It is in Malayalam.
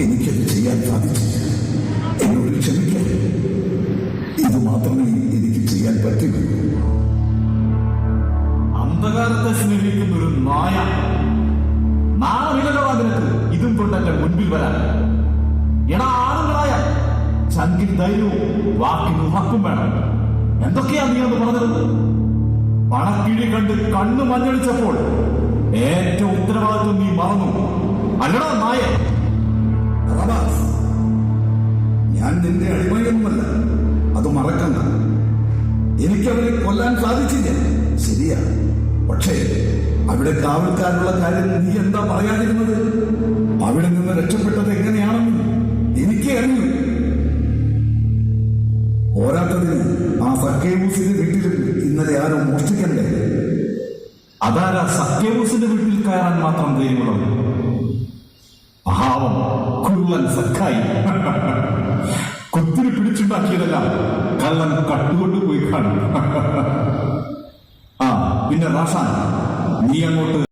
എനിക്കത് ചെയ്യാൻ സാധിച്ചില്ല. എന്നോട് ക്ഷമിക്കാൻ. ഇത് മാത്രമേ എനിക്ക് ചെയ്യാൻ പറ്റൂ. അന്ധകാരത്തെ സ്നേഹിക്കുന്ന ഒരു നായ. നാളെ അതിനകത്ത് ഇതും കൊണ്ടെന്റെ മുൻപിൽ വരാൻ. എടാ ആണുങ്ങളായ ചങ്കിൽ ധൈര്യവും വാക്കിന് ഉറപ്പും വേണം. എന്തൊക്കെയാ നീ എന്ന് പറഞ്ഞത്? പണക്കിഴി കണ്ട് കണ്ണു മഞ്ഞളിച്ചപ്പോൾ ഏറ്റവും ഉത്തരവാദിത്വം നീ മറന്നു അല്ലടാ നായ. ഞാൻ നിന്റെ അടിമയൊന്നുമല്ല, അത് മറക്കണ്ട. എനിക്കവരെ കൊല്ലാൻ സാധിച്ചില്ല, ശരിയാ. പക്ഷേ അവിടെ കാവൽക്കാരുള്ള കാര്യം നീ എന്താ പറയാതിരുന്നത്? അവിടെ നിന്ന് രക്ഷപ്പെട്ടത് എങ്ങനെയാണെന്ന് എനിക്ക് അറിയൂ. പോരാത്തതിന് ആ സക്കേവൂസിന്റെ വീട്ടിലും ഇന്നലെ ആരോ മോഷ്ടിക്കണ്ടേ? അതാരാ സക്കേവൂസിന്റെ വീട്ടിൽ കയറാൻ മാത്രം ധൈര്യമുള്ളത്? പാവം കുള്ളൻ സക്കായി. കുത്തിരി പിടിച്ചുണ്ടാക്കിയതെല്ലാം കള്ളൻ കട്ടുകൊണ്ട് പോയി കാണും. ആ പിന്നെ റാസാൻ, നീ അങ്ങോട്ട്